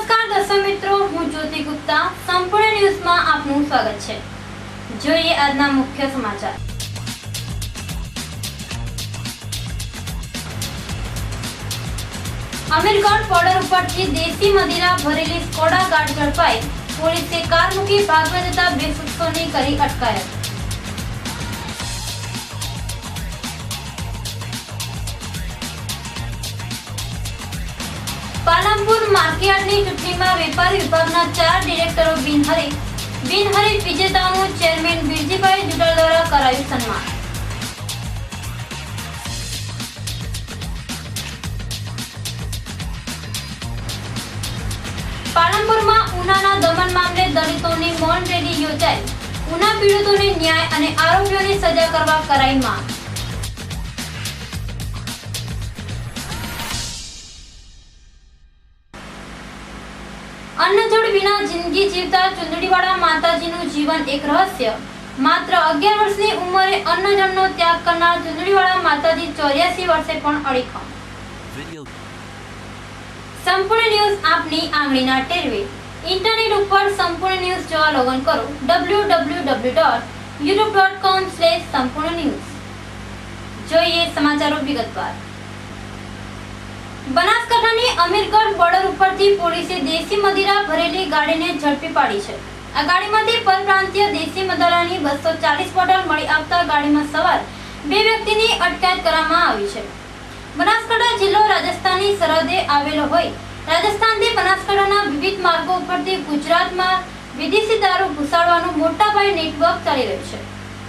નમસ્કાર દર્શક મિત્રો, હું જ્યોતિ ગુપ્તા સંપૂર્ણ ન્યૂઝમાં આપનું સ્વાગત છે। જોઈએ આજના મુખ્ય સમાચાર। અમીરગઢ બોર્ડર ઉપરથી દેશી મદિરા ભરેલી સ્કોડા કાર ઝડપાઈ। પોલીસે કાર મૂકી ભાગવા જતા બે શખ્સોની કરી અટકાયત। પાલનપુર માર્કેટની ચૂંટણીમાં વેપારી વિભાગના 4 ડિરેક્ટરો બિનહરીફ વિજેતાઓનું ચેરમેન બિરજીભાઈ જુડાર દ્વારા કરાયું સન્માન। પાલનપુરમાં ઉનાના દમન મામલે દલિતોની મૌન રેલી યોજાઈ। ઉના પીડિતોને ન્યાય અને આરોપીઓને સજા કરવા કરાઈ માંગ। અન્નજળ વિના જિંદગી જીવતા ચુંદડીવાળા માતાજીનું જીવન એક રહસ્ય। માત્ર 11 વર્ષની ઉંમરે અન્નજળનો ત્યાગ કરનાર ચુંદડીવાળા માતાજી 84 વર્ષે પણ અડીખમ। સંપૂર્ણ ન્યૂઝ આપની આંગળીના ટેરવે। ઇન્ટરનેટ ઉપર સંપૂર્ણ ન્યૂઝ જોવા લોગિન કરો www.youtube.com/સંપૂર્ણ ન્યૂઝ। જોઈએ સમાચારો વિગતવાર। બનાસકાંઠાની અમીરગઢ બોર્ડર ઉપરથી પોલીસે દેશી મદિરા ભરેલી ગાડીને ઝડપી પાડી છે। આ ગાડીમાંથી પરપ્રાંતીય દેશી મદિરાની 240 બોટલ મળી આવતા ગાડીમાં સવાર બે વ્યક્તિની અટકાયત કરવામાં આવી છે। બનાસકાંઠા જિલ્લો રાજસ્થાનની સરહદે આવેલો હોય રાજસ્થાનથી બનાસકાંઠાના વિવિધ માર્ગો ઉપરથી ગુજરાતમાં વિદેશી દારૂ ઘુસાડવાનું મોટા પાયે નેટવર્ક ચાલી રહ્યું છે।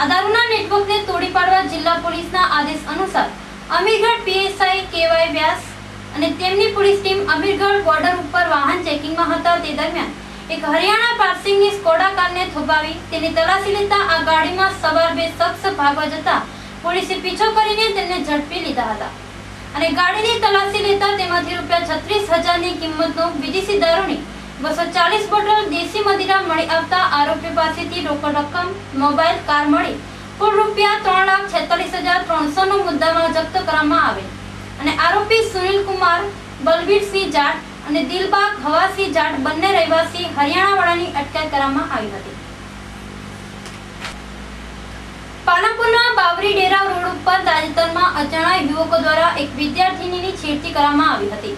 આ દારૂના નેટવર્કને તોડી પાડવા જિલ્લા પોલીસના આદેશ અનુસાર અમીરગઢ પીએસઆઈ કેવાય વ્યાસ અને તેમની પોલીસ ટીમ અમીરગઢ બોર્ડર ઉપર વાહન ચેકિંગમાં હતા। તે દરમિયાન એક હરિયાણા પાર્સિંગની સ્કોડા કારને થોભાવી તેની તલાશી લેતા આ ગાડીમાં સવાર બે શખ્સ ભાગવા જતા પોલીસે પીછો કરીને તેમને ઝડપી લીધા હતા અને ગાડીની તલાશી લેતા તેમાંથી ₹36,000 ની કિંમતનો વિદેશી દારૂની 240 બોટલ દેશી મદિરા મળી આવતા આરોપીઓ પાસેથી રોકડ રકમ, મોબાઈલ, કાર મળી કુલ ₹3,46,300 નો મુદ્દામાલ જપ્ત કરવામાં આવેલ અને આરોપી સુનિલ કુમાર બલબીરસિંહ જાટ અને દિલબાગ હવાસિંહ જાટ બંને રહેવાસી હરિયાણાવાળાની અટકાયત કરવામાં આવી હતી। પાલનપુરના બાવરી ડેરા રોડ ઉપર તાજેતરમાં અજાણ્યા યુવકો દ્વારા એક વિદ્યાર્થીનીની છેડતી કરવામાં આવી હતી।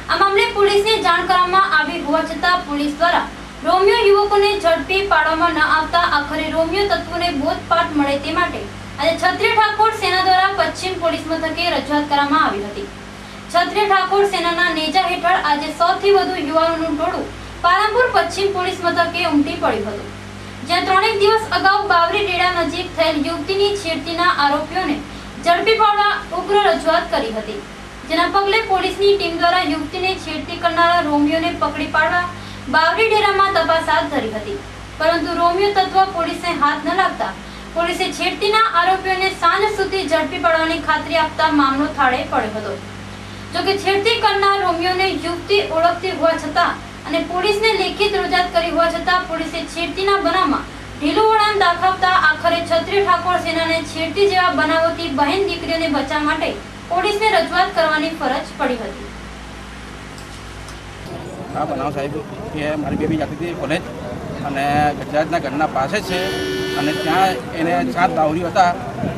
આ મામલે પોલીસને જાણ કરવામાં આવી હોવા છતાં પોલીસ દ્વારા રોમિયો યુવકોને ઝડપી પાડવામાં ન આવતા આખરે રોમિયો તત્વોને બોધપાઠ મળે તે માટે આજે ક્ષત્રિય ઠાકોર સેના દ્વારા પશ્ચિમ પોલીસ મથકે રજૂઆત કરવામાં આવી હતી। ક્ષત્રિય ઠાકોર સેનાના નેજા હેઠળ આજે 100 થી વધુ યુવાનોનું ટોળું પાલનપુર પશ્ચિમ પોલીસ મથકે ઉમટી પડ્યું હતું, જ્યાં 3 દિવસ અગાઉ બાવરી ડેરા નજીક થયેલ યુવતીની છેડતીના આરોપીઓને ઝડપી પાડવા ઉગ્ર રજૂઆત કરી હતી, જેના પગલે પોલીસની ટીમ દ્વારા યુવતીને છેડતી કરનારા રોમિયોને પકડી પાડવા બાવરી ડેરામાં તપાસ હાથ ધરી હતી, પરંતુ રોમિયો તત્વ પોલીસને હાથ ન લાગતા પોલીસે છેડતીના આરોપીઓને સાંજ સુધી ઝડપી પાડવાની ખાતરી આપતા મામલો થાળે પડ્યો હતો। જોકે છેડતી કરનાર રોમિયોને યુવતી ઓળખતી હોવા છતાં અને પોલીસને લેખિત રજૂઆત કરી હોવા છતાં પોલીસે છેડતીના બનાવમાં ઢીલું વળાંક દાખવતા આખરે ક્ષત્રિય ઠાકોર સેનાને છેડતી જેવા બનાવોથી બહેન દીકરીઓને બચાવવા માટે પોલીસને રજૂઆત કરવાની ફરજ પડી હતી। આ બનાવ સાહેબ કે મારી બેબી જતી હતી કોલેજ અને ગજરાજના ઘરના પાસે છે અને ત્યાં એને 7 દારૂડીઓ હતા,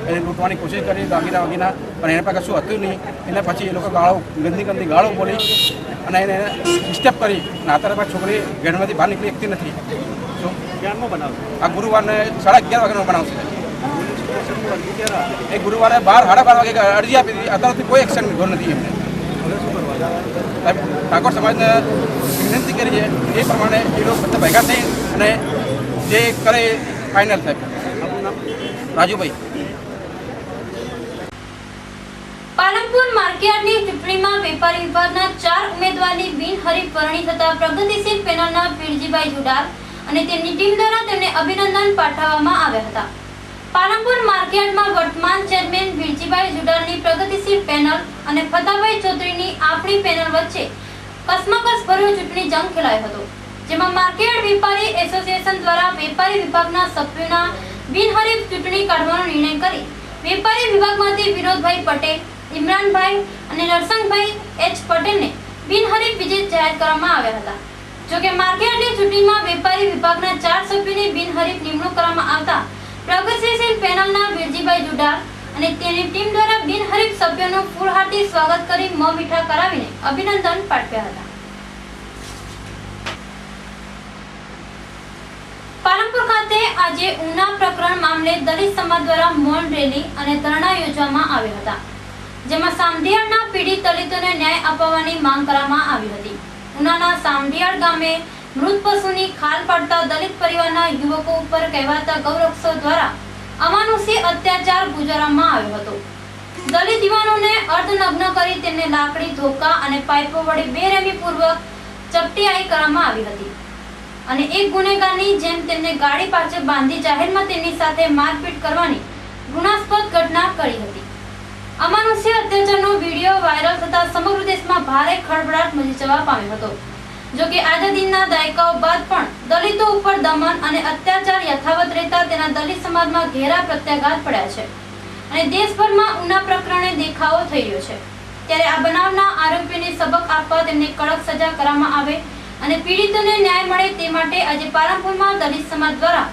એને લૂંટવાની કોશિશ કરી દાગીના પણ એને પાસે કશું હતું નહીં। એને પછી એ લોકો ગંદી ગાળો બોલી અને એને ડિસ્ટર્બ કરી અને અત્યારે પાછી છોકરી ઘેરમાંથી બહાર નીકળી શકતી નથી। ક્યારનો બનાવ? આ ગુરુવારને 11:30 વાગ્યાનો બનાવ છે। એ ગુરુવારે 12:30 વાગે અરજી આપી હતી, અત્યારથી કોઈ એક્શન લીધો નથી એમને। ઠાકોર સમાજને વિનંતી કરી છે એ પ્રમાણે એ લોકો બધા ભેગા થઈ અને જે કરે ફાઇનલ થાય। રાજુભાઈ। પાલનપુર માર્કેટની ચૂંટણીમાં વેપારી વિભાગના 4 ઉમેદવારની બિનહરીફ વરણી થતા પ્રગતિશીલ પેનલના બિરજીભાઈ જુડાર અને તેમની ટીમ દ્વારા તેમને અભિનંદન પાઠવવામાં આવ્યા હતા। પાલનપુર માર્કેટમાં વર્તમાન ચેરમેન બિરજીભાઈ જુડારની પ્રગતિશીલ પેનલ અને ફતાભાઈ ચૌધરીની આપણી પેનલ વચ્ચે કસમકસ ભર્યો ચૂંટણી જંગ ખેલાયો હતો, જેમાં માર્કેટ વેપારી એસોસિએશન દ્વારા વેપારી વિભાગના સભ્યોના બિનહરીફ ચૂંટણી કાઢવાનો નિર્ણય કરી વેપારી વિભાગમાંથી વિનોદભાઈ પટેલ, ઇમરાનભાઈ અને નરસંગભાઈ એચ પટેલને બિનહરીફ વિજેતા જાહેર કરવામાં આવ્યા હતા। જોકે માર્કેટની ચૂંટણીમાં વેપારી વિભાગના 4 સભ્યોની બિનહરીફ નિમણૂક કરવામાં આવતા પ્રગતિશીલ પેનલના વિરજીભાઈ જુડાર અને તેની ટીમ દ્વારા બિનહરીફ સભ્યોનું ફૂલહારથી સ્વાગત કરી મોં મીઠા કરાવીને અભિનંદન પાઠવ્યા હતા. પાલનપુર ખાતે આજે ઉના પ્રકરણ મામલે દલિત સમાજ દ્વારા મૌન રેલી અને ધરણા યોજવામાં આવ્યા હતા, જેમાં સામઢિયાળના પીડિત દલિતોને ન્યાય અપાવવાની માંગ કરવામાં આવી હતી. ઉનાના સામઢિયાળ ગામે મૃત પશુની ખાલ પાડતા દલિત પરિવારના યુવકો ઉપર કહેવાતા ગૌરક્ષો દ્વારા અમાનુષી અત્યાચાર ગુજારવામાં આવ્યો હતો. દલિત યુવાનોને અર્ધનગ્ન કરી તેમને લાકડી, ધોકા અને પાઇપો વડે બેરહેમીપૂર્વક ચપટીયાઈ કરવામાં આવી હતી અને એક ગુનેગારની જેમ તેમને ગાડી પાછળ બાંધી જાહેરમાં તેમની સાથે મારપીટ કરવાની ઘૃણાસ્પદ ઘટના કરી હતી. અમાનુષી અત્યાચારનો વિડીયો વાયરલ થતા સમગ્ર દેશમાં ભારે ખળભળાટ મચી જવા પામ્યો હતો. જોકે આઝાદીના દાયકાઓ બાદ પણ દલિતો ઉપર દમન અને અત્યાચાર યથાવત રહેતા તેના દલિત સમાજમાં ઘેરા પ્રત્યાઘાત પડ્યા છે અને દેશભરમાં ઉના પ્રકરણે દેખાવો થઈ રહ્યો છે. ત્યારે આ બનાવના આરોપીઓને સબક આપવા તેમને કડક સજા કરવામાં આવે અને પીડિતોને ન્યાય મળે તે માટે આજે પાલનપુરમાં દલિત સમાજ દ્વારા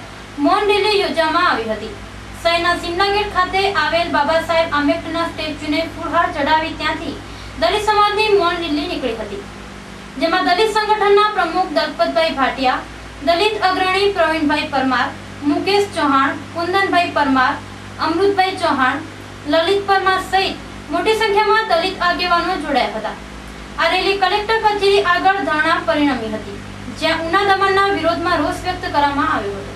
મૌન રેલી યોજવામાં આવી હતી. શહેરના સિમલા ગેટ ખાતે આવેલ બાબા સાહેબ આંબેડકરના સ્ટેચ્યુને ફૂલહાર ચડાવી ત્યાંથી દલિત સમાજની મૌન રેલી નીકળી હતી, જેમાં દલિત સંગઠનના પ્રમુખ દલપતભાઈ ભાટિયા, દલિત અગ્રણી પ્રવીણભાઈ પરમાર, મુકેશ ચૌહાણ, કુંદનભાઈ પરમાર, અમૃતભાઈ ચૌહાણ, લલિત પરમાર સહિત મોટી સંખ્યામાં દલિત આગેવાનો જોડાયા હતા. આ રેલી કલેક્ટર કચેરી આગળ ધરણા પરિણમી હતી, જ્યાં ઉના દમનના વિરોધમાં રોષ વ્યક્ત કરવામાં આવ્યો હતો.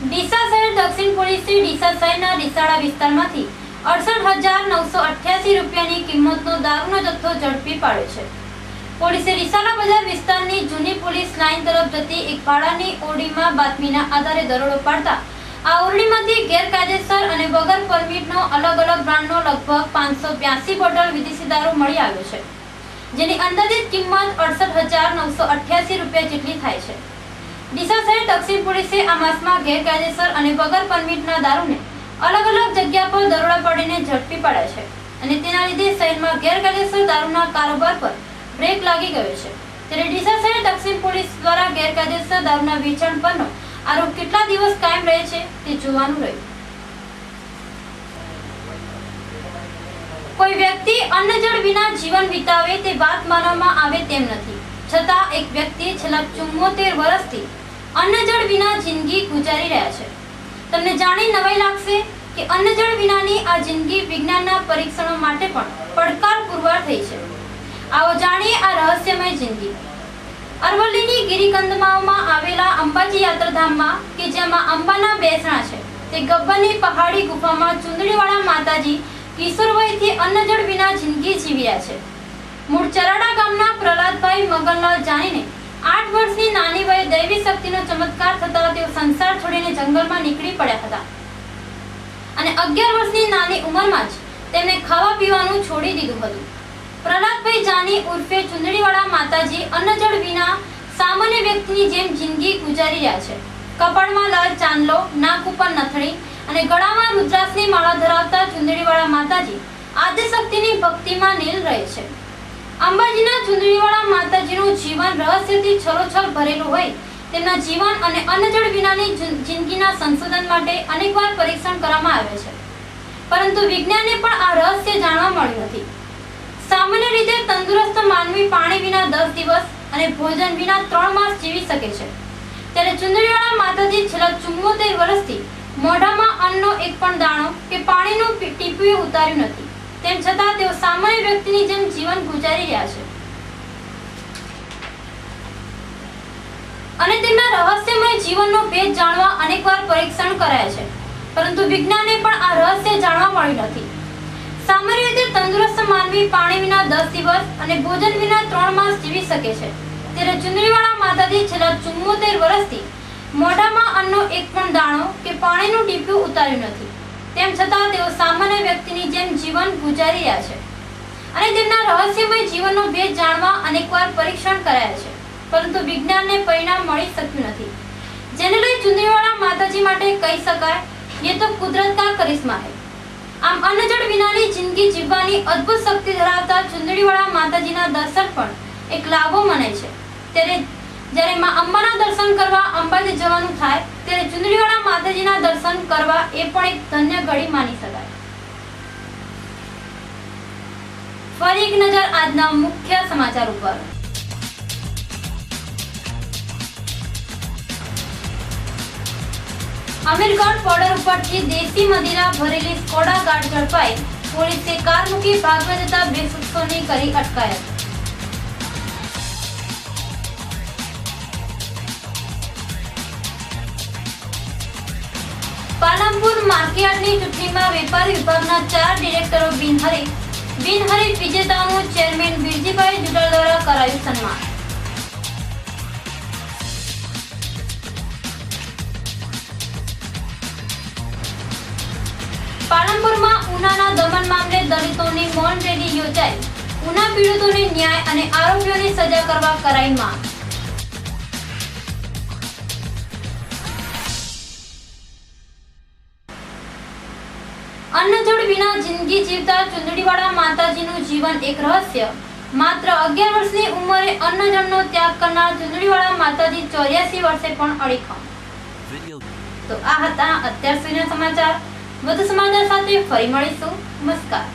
ડીસા શહેર દક્ષિણ પોલીસે ડીસા શહેરના ડીસાડા વિસ્તારમાંથી 68,988 રૂપિયાની કિંમતનો દારૂનો જથ્થો ઝડપી પાડ્યો છે. પોલીસે રિસાલા બજાર વિસ્તારની જૂની પોલીસ લાઇન તરફ જતી એક ભાડાની ઓરડીમાં બાતમીના આધારે દરોડો પાડતા આ ઓરડીમાંથી ગેરકાયદેસર અને વગર પરમિટનો અલગ અલગ બ્રાન્ડનો લગભગ 582 બોટલ વિદેશી દારૂ મળી આવ્યો છે, જેની અંદાજિત કિંમત 68,988 રૂપિયા જેટલી થાય છે. ડીસા શહેર દક્ષિણ પોલીસે આ માસમાં ગેરકાયદેસર અને વગર પરમિટના દારૂને અલગ અલગ જગ્યા પર દરોડા પાડીને ઝડપી પાડ્યા છે અને તેના લીધે શહેરમાં ગેરકાયદેસર દારૂના કારોબાર પર બ્રેક લાગી ગયો છે. ત્યારે ડીસા શહેર દક્ષિણ પોલીસ દ્વારા ગેરકાયદેસર દારૂના વેચાણ પરનો આરોપ કેટલા દિવસ કાયમ રહે છે તે જોવાનું રહ્યું. કોઈ વ્યક્તિ અન્ન જળ વિના જીવન વિતાવે તે વાત માનવામાં આવે તેમ નથી, છતાં એક વ્યક્તિ છેલ્લા 74 વર્ષથી અન્ન જળ વિના જિંદગી ગુજારી રહ્યા છે. તમને જાણી નવાઈ લાગશે કે અન્ન જળ વિનાની આ જિંદગી વિજ્ઞાનના પરીક્ષણો માટે પણ પડકાર પુરવાર થઈ છે. આવો જાણીએ આ રહસ્યમય જિંદગી. અરવલ્લીની ગિરિકંદમાઓમાં આવેલા અંબાજી યાત્રાધામમાં કે જેમાં અંબાના બેસણા છે, તે ગબ્બરની પહાડી ગુફામાં ચુંદડીવાળા માતાજી કિશોર વયથી અન્ન જળ વિના જિંદગી જીવી રહ્યા છે. મૂળ ચરાડા ગામના પ્રહલાદભાઈ મગનલાલ જાનીને 8 વર્ષની નાની વયે દૈવી શક્તિનો ચમત્કાર થતા તેઓ સંસાર છોડીને જંગલમાં નીકળી પડ્યા હતા અને 11 વર્ષની નાની ઉંમરમાં જ તેમને ખાવા પીવાનું છોડી દીધું હતું. પ્રહલાદભાઈ જાની ઉર્ફે ચુંદડીવાળા માતાજી અન્ન જળ વિના સામાન્ય વ્યક્તિની જેમ જિંદગી ગુજારી રહ્યા છે. કપાળમાં લાલ ચાંદલો, નાક ઉપર નથણી અને ગળામાં રુદ્રાક્ષની માળા ધરાવતા ચુંદડીવાળા માતાજી આદ્યશક્તિની ભક્તિમાં નીલ રહે છે. અંબાજીના ચુંદડીવાળા માતાજીનું જીવન રહસ્યથી છલોછલ ભરેલું હોય તેમના જીવન અને અન્ન જળ વિનાની જિંદગીના સંશોધન માટે અનેકવાર પરીક્ષણ કરવામાં આવે છે, પરંતુ વિજ્ઞાનને પણ આ રહસ્ય જાણવા મળ્યું નથી. સામાન્ય રીતે તંદુરસ્ત માનવી પાણી વિના 10 દિવસ અને ભોજન વિના 3 માસ જીવી શકે છે, ત્યારે ચુંદડીવાળા માતાજી છેલ્લા 74 વર્ષથી મોઢામાં અન્નનો એક પણ દાણો કે પાણીનું ટીપું ઉતાર્યું નથી, તેમ છતાં તેઓ સામાન્ય વ્યક્તિની જેમ જીવન ગુજારી રહ્યા છે અને તેમના રહસ્યમય જીવનનો ભેદ જાણવા અનેકવાર પરીક્ષણ કરાયા છે, પરંતુ વિજ્ઞાનને પણ આ રહસ્ય જાણવા મળ્યું નથી. સામાન્ય રીતે તંદુરસ્ત માનવી પાણી વિના 10 દિવસ અને ભોજન વિના 3 માસ જીવી શકે છે, ત્યારે ચુંદડીવાળા માતાજી છેલ્લા 74 વર્ષથી મોઢામાં અન્નનો એક પણ દાણો કે પાણીનું ટીપું ઉતાર્યું નથી, તેમ છતાં તેઓ સામાન્ય વ્યક્તિની જેમ જીવન ગુજારી રહ્યા છે અને તેમના રહસ્યમય જીવનનો ભેદ જાણવા અનેકવાર પરીક્ષણ કરાયા છે, પરંતુ વિજ્ઞાનને પરિણામ મળી શક્યું નથી, જેને લઈ ચુંદડીવાળા માતાજી માટે કહી શકાય ये तो कुदरत का करिश्मा है. આમ અન્ન જળ વિનાની જિંદગી જીવવાની અદ્ભુત શક્તિ ધરાવતા ચુંદડીવાળા માતાજીના દર્શન પણ એક લાભો મને છે. ત્યારે જ્યારે માં અંબાના દર્શન કરવા અંબાજી જવાનું થાય ત્યારે ચુંદડીવાળા માતાજીના દર્શન કરવા એ પણ એક ધન્ય ઘડી માની શકાય. ફરી એક નજર આજના મુખ્ય સમાચાર ઉપર. અમીરગઢ બોર્ડર ઉપરથી દેશી મદીરા ભરેલી સ્કોડા કાર ઝડપાઈ. પોલીસે કાર મૂકી ભાગવા જતા 2 શખ્સોની કરી અટકાયત. પાલનપુર માર્કેટની ચૂંટણીમાં વેપારી વિભાગના 4 ડિરેક્ટરો બિનહરીફ વિજેતાઓનું ચેરમેન બિરજીભાઈ જુડલ દ્વારા કરાયું સન્માન. પાલનપુરમાં ઉનાના દમન મામલે દલિતોની મૌન રેલી યોજાઈ. ઉના પીડિતોને ન્યાય અને આરોપીઓને સજા કરવા કરાઈ માંગ. અન્ન જળ વિના જિંદગી જીવતા ચુંદડીવાળા માતાજીનું જીવન એક રહસ્ય. માત્ર 11 વર્ષની ઉંમરે અન્ન જળનો ત્યાગ કરનાર ચુંદડીવાળા માતાજી 84 વર્ષે પણ અડીખમ. તો આ હતા અત્યાર સુધીના સમાચાર. વધુ સમાચાર સાથે ફરી મળીશું. નમસ્કાર.